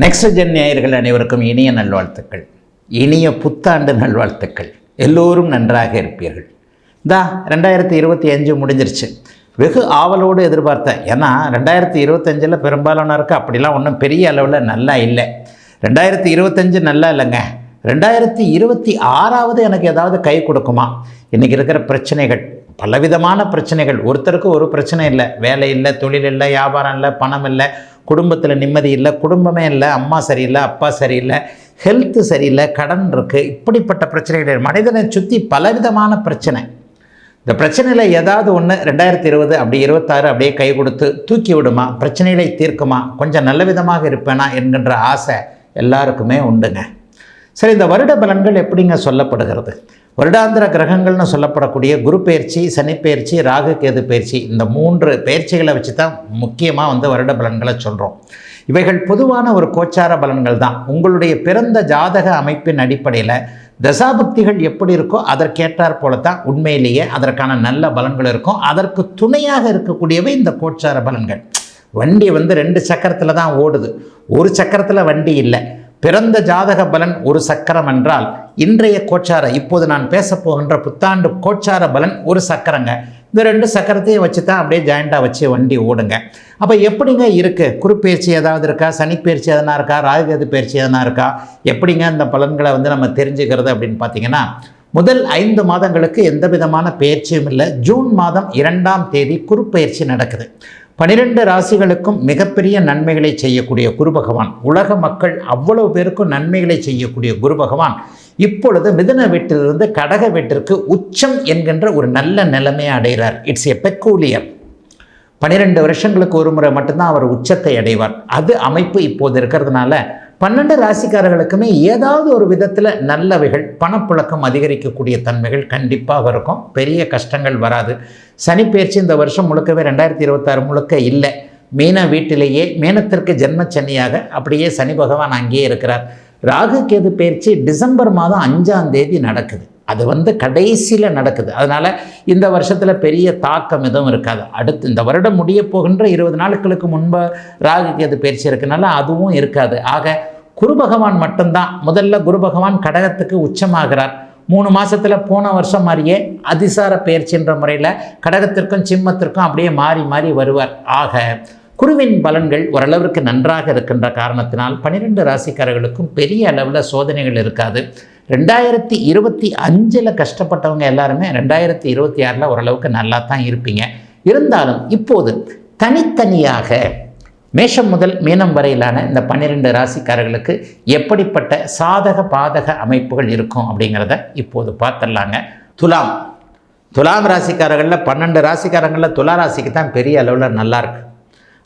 Next gen நேயர்கள் அனைவருக்கும் இனிய நல்வாழ்த்துக்கள், இனிய புத்தாண்டு நல்வாழ்த்துக்கள். எல்லோரும் நன்றாக இருப்பீர்கள். 2025 முடிஞ்சிருச்சு. வெகு ஆவலோடு எதிர்பார்த்தேன். ஏன்னா 2025 பெரும்பாலானருக்கு அப்படிலாம் ஒன்றும் பெரிய அளவில் நல்லா இல்லை. 2025 நல்லா இல்லைங்க. 2026 எனக்கு ஏதாவது கை கொடுக்குமா? இன்றைக்கி இருக்கிற பிரச்சனைகள், பலவிதமான பிரச்சனைகள். ஒருத்தருக்கு ஒரு பிரச்சனை இல்லை. வேலை இல்லை, தொழில் இல்லை, வியாபாரம் இல்லை, பணம் இல்லை, குடும்பத்தில் நிம்மதி இல்லை, குடும்பமே இல்லை, அம்மா சரியில்லை, அப்பா சரியில்லை, ஹெல்த்து சரியில்லை, கடன் இருக்குது. இப்படிப்பட்ட பிரச்சனைகள் மனிதனை சுற்றி பலவிதமான பிரச்சனை. இந்த பிரச்சனையில் ஏதாவது ஒன்று 2020 அப்படி 26 அப்படியே கை கொடுத்து தூக்கி விடுமா, பிரச்சனைகளை தீர்க்குமா, கொஞ்சம் நல்ல விதமாக இருப்பேனா என்கின்ற ஆசை எல்லாருக்குமே உண்டுங்க. சரி, இந்த வருட பலன்கள் எப்படிங்க சொல்லப்படுகிறது? வருடாந்திர கிரகங்கள்னு சொல்லப்படக்கூடிய குரு பயிற்சி, சனி பயிற்சி, ராகு கேது பயிற்சி, இந்த 3 பயிற்சிகளை வச்சு தான் முக்கியமாக வருட பலன்களை சொல்கிறோம். இவைகள் பொதுவான ஒரு கோச்சார பலன்கள் தான். உங்களுடைய பிறந்த ஜாதக அமைப்பின் அடிப்படையில் தசாபக்திகள் எப்படி இருக்கோ அதற்கேற்றாற் போல தான் உண்மையிலேயே அதற்கான நல்ல பலன்கள் இருக்கும். அதற்கு துணையாக இருக்கக்கூடியவை இந்த கோச்சார பலன்கள். வண்டி 2 சக்கரத்தில் தான் ஓடுது, ஒரு சக்கரத்தில் வண்டி இல்லை. பிறந்த ஜாதக பலன் ஒரு சக்கரம் என்றால் இன்றைய கோச்சார, இப்போது நான் பேசப்போகின்ற புத்தாண்டு கோச்சார பலன் ஒரு சக்கரங்க. இந்த 2 சக்கரத்தையும் வச்சு தான் அப்படியே ஜாயிண்டாக வச்சு வண்டி ஓடுங்க. அப்போ எப்படிங்க இருக்குது? குரு பயிற்சி ஏதாவது இருக்கா? சனி பயிற்சி எதனா இருக்கா? ராகுகேது பயிற்சி எதனா இருக்கா? எப்படிங்க இந்த பலன்களை நம்ம தெரிஞ்சுக்கிறது அப்படின்னு பார்த்தீங்கன்னா, முதல் 5 மாதங்களுக்கு எந்த விதமான பயிற்சியும் இல்லை. ஜூன் மாதம் 2ஆம் தேதி குரு பயிற்சி நடக்குது. 12 ராசிகளுக்கும் மிகப்பெரிய நன்மைகளை செய்யக்கூடிய குரு பகவான், உலக மக்கள் அவ்வளவு பேருக்கும் நன்மைகளை செய்யக்கூடிய குரு பகவான் இப்பொழுது மிதுன வீட்டிலிருந்து கடக வீட்டிற்கு உச்சம் என்கின்ற ஒரு நல்ல நிலைமையை அடைகிறார். It's a peculiar. 12 வருஷங்களுக்கு ஒரு முறை மட்டும்தான் அவர் உச்சத்தை அடைவார். அது அமைப்பு இப்போது இருக்கிறதுனால 12 ராசிக்காரர்களுக்குமே ஏதாவது ஒரு விதத்தில் நல்லவைகள், பணப்புழக்கம் அதிகரிக்கக்கூடிய தன்மைகள் கண்டிப்பாக இருக்கும். பெரிய கஷ்டங்கள் வராது. சனி பயிற்சி இந்த வருஷம் முழுக்கவே 2026 முழுக்க இல்லை. மீன வீட்டிலேயே மீனத்திற்கு ஜென்மச்சனியாக அப்படியே சனி பகவான் அங்கேயே இருக்கிறார். ராகு கேது பயிற்சி டிசம்பர் மாதம் 5ஆம் தேதி நடக்குது. அது கடைசியில் நடக்குது. அதனால் இந்த வருஷத்தில் பெரிய தாக்கம் எதுவும் இருக்காது. அடுத்து இந்த வருடம் முடிய போகின்ற 20 நாட்களுக்கு முன்பு ராகு கேது பயிற்சி இருக்கனால அதுவும் இருக்காது. ஆக குரு பகவான் மட்டும்தான். முதல்ல குரு பகவான் கடகத்துக்கு உச்சமாகிறார். 3 மாதத்தில் போன வருஷம் மாதிரியே அதிசார பயிற்சின்ற முறையில் கடகத்திற்கும் சிம்மத்திற்கும் அப்படியே மாறி மாறி வருவார். ஆக குருவின் பலன்கள் ஓரளவிற்கு நன்றாக இருக்கின்ற காரணத்தினால் 12 ராசிக்காரர்களுக்கும் பெரிய அளவில் சோதனைகள் இருக்காது. 2025 கஷ்டப்பட்டவங்க எல்லாருமே 2026 ஓரளவுக்கு நல்லா தான் இருப்பீங்க. இருந்தாலும் இப்போது தனித்தனியாக மேஷம் முதல் மீனம் வரையிலான இந்த 12 ராசிக்காரர்களுக்கு எப்படிப்பட்ட சாதக பாதக அமைப்புகள் இருக்கும் அப்படிங்கிறத இப்போது பார்த்துடலாங்க. துலாம் ராசிக்காரர்களில் 12 ராசிக்காரங்களில் துலா ராசிக்கு தான் பெரிய அளவில் நல்லா இருக்கு.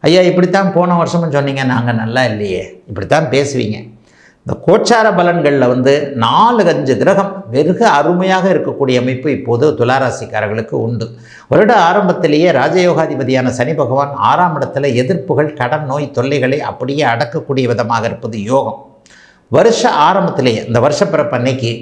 ஐயா, இப்படித்தான் போன வருஷமும் சொன்னீங்க, நாங்கள் நல்லா இல்லையே, இப்படித்தான் பேசுவீங்க. இந்த கோச்சார பலன்களில் 4-5 கிரகம் வெறுக அருமையாக இருக்கக்கூடிய அமைப்பு இப்போது துளாராசிக்காரர்களுக்கு உண்டு. வருட ஆரம்பத்திலேயே ராஜயோகாதிபதியான சனி பகவான் 6ஆம் இடத்துல எதிர்ப்புகள், கடன், நோய் தொல்லைகளை அப்படியே அடக்கக்கூடிய விதமாக இருப்பது யோகம். வருஷ ஆரம்பத்திலேயே இந்த வருஷப்பிறப்பு அன்னைக்கு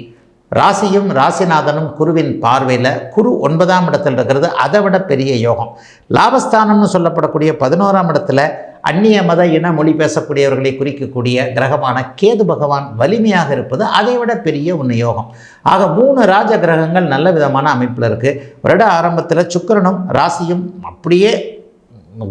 ராசியும் ராசிநாதனும் குருவின் பார்வையில், குரு 9ஆம் இடத்தில் இருக்கிறது அதை விட பெரிய யோகம். லாபஸ்தானம்னு சொல்லப்படக்கூடிய 11ஆம் இடத்துல அந்நிய மத இன மொழி பேசக்கூடியவர்களை குறிக்கக்கூடிய கிரகமான கேது பகவான் வலிமையாக இருப்பது அதை விட பெரிய ஒன்று யோகம். ஆக 3 ராஜ கிரகங்கள் நல்ல விதமான அமைப்பில் இருக்குது. வருட ஆரம்பத்தில் சுக்கிரனும் ராசியும் அப்படியே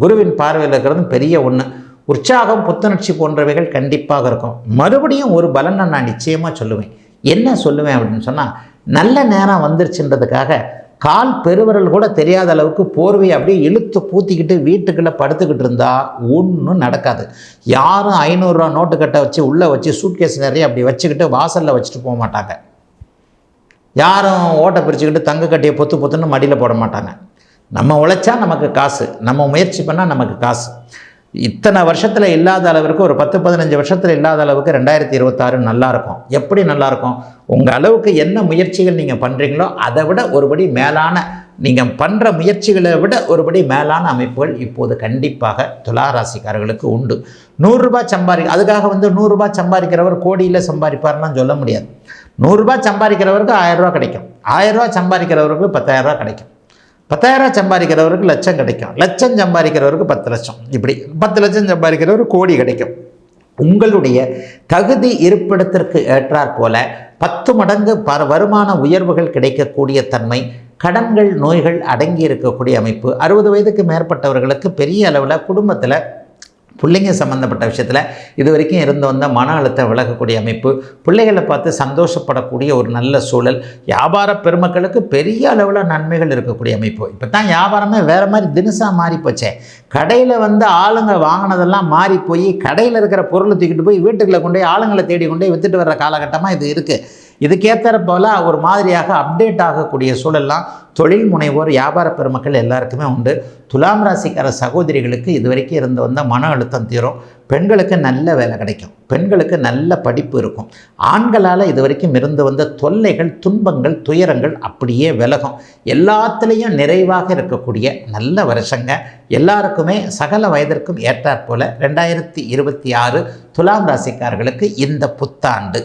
குருவின் பார்வையில் இருக்கிறது பெரிய ஒன்று. உற்சாகம், புத்துணர்ச்சி போன்றவைகள் கண்டிப்பாக இருக்கும். மறுபடியும் ஒரு பலனை நான் நிச்சயமாக சொல்லுவேன். என்ன சொல்லுவேன் அப்படின்னு சொன்னால், நல்ல நேரம் வந்துருச்சுன்றதுக்காக கால் பெருவிரல் கூட தெரியாத அளவுக்கு போர்வையை அப்படியே இழுத்து பூத்திக்கிட்டு வீட்டுக்குள்ளே படுத்துக்கிட்டு இருந்தால் ஒன்றும் நடக்காது. யாரும் 500 ரூபா நோட்டு கட்டை வச்சு உள்ளே வச்சு சூட்கேஸ் நிறைய அப்படி வச்சுக்கிட்டு வாசலில் வச்சுட்டு போக மாட்டாங்க. யாரும் ஓட்டை பிரிச்சுக்கிட்டு தங்க கட்டியை பொத்துன்னு மடியில் போட மாட்டாங்க. நம்ம உழைச்சா நமக்கு காசு, நம்ம முயற்சி பண்ணால் நமக்கு காசு. இத்தனை வருஷத்தில் இல்லாத அளவிற்கு, ஒரு 10-15 வருஷத்தில் இல்லாத அளவுக்கு 2026 நல்லாயிருக்கும். எப்படி நல்லாயிருக்கும்? உங்கள் அளவுக்கு என்ன முயற்சிகள் நீங்கள் பண்ணுறீங்களோ அதை விட ஒருபடி மேலான, நீங்கள் பண்ணுற முயற்சிகளை விட ஒருபடி மேலான அமைப்புகள் இப்போது கண்டிப்பாக துளாராசிக்காரர்களுக்கு உண்டு. 100 ரூபாய் அதுக்காக 100 ரூபாய் சம்பாதிக்கிறவர் கோடியில் சம்பாதிப்பார்லாம் சொல்ல முடியாது. 100 ரூபாய் சம்பாதிக்கிறவருக்கு 1000 ரூபா கிடைக்கும். 1000 ரூபா சம்பாதிக்கிறவருக்கு 10,000 ரூபா கிடைக்கும். 10,000 சம்பாதிக்கிறவருக்கு லட்சம் கிடைக்கும். லட்சம் சம்பாதிக்கிறவருக்கு 10 லட்சம். இப்படி 10 லட்சம் சம்பாதிக்கிறவருக்கு கோடி கிடைக்கும். உங்களுடைய தகுதி இருப்பிடத்திற்கு ஏற்றாற் போல 10 மடங்கு வருமான உயர்வுகள் கிடைக்கக்கூடிய தன்மை, கடன்கள் நோய்கள் அடங்கி இருக்கக்கூடிய அமைப்பு. 60 வயதுக்கு மேற்பட்டவர்களுக்கு பெரிய அளவில் குடும்பத்தில் பிள்ளைங்க சம்மந்தப்பட்ட விஷயத்தில் இது வரைக்கும் இருந்து வந்த மன அழுத்தம் விலகக்கூடிய அமைப்பு, பிள்ளைகளை பார்த்து சந்தோஷப்படக்கூடிய ஒரு நல்ல சூழல், வியாபார பெருமக்களுக்கு பெரிய அளவில் நன்மைகள் இருக்கக்கூடிய அமைப்பு. இப்போ தான் வியாபாரமே வேறு மாதிரி தினுசாக மாறி போச்சே. கடையில் வந்து ஆளுங்க வாங்கினதெல்லாம் மாறி போய் கடையில் இருக்கிற பொருளை தூக்கிட்டு போய் வீட்டுக்குள்ளே கொண்டு போய் ஆளுங்களை தேடி கொண்டு போய் விற்றுட்டு வர்ற காலகட்டமாக இது இருக்குது. இதுக்கேற்ற போல் ஒரு மாதிரியாக அப்டேட் ஆகக்கூடிய சூழல்லாம் தொழில் முனைவோர் வியாபார பெருமக்கள் எல்லாருக்குமே உண்டு. துலாம் ராசிக்கார சகோதரிகளுக்கு இதுவரைக்கும் இருந்து வந்த மன அழுத்தம் தீரும். பெண்களுக்கு நல்ல வேலை கிடைக்கும், பெண்களுக்கு நல்ல படிப்பு இருக்கும். ஆண்களால் இதுவரைக்கும் இருந்து வந்த தொல்லைகள், துன்பங்கள், துயரங்கள் அப்படியே விலகும். எல்லாத்துலேயும் நிறைவாக இருக்கக்கூடிய நல்ல வருஷங்க. எல்லாருக்குமே சகல வயதிற்கும் ஏற்றாற்போல் 2026 துலாம் ராசிக்காரர்களுக்கு இந்த புத்தாண்டு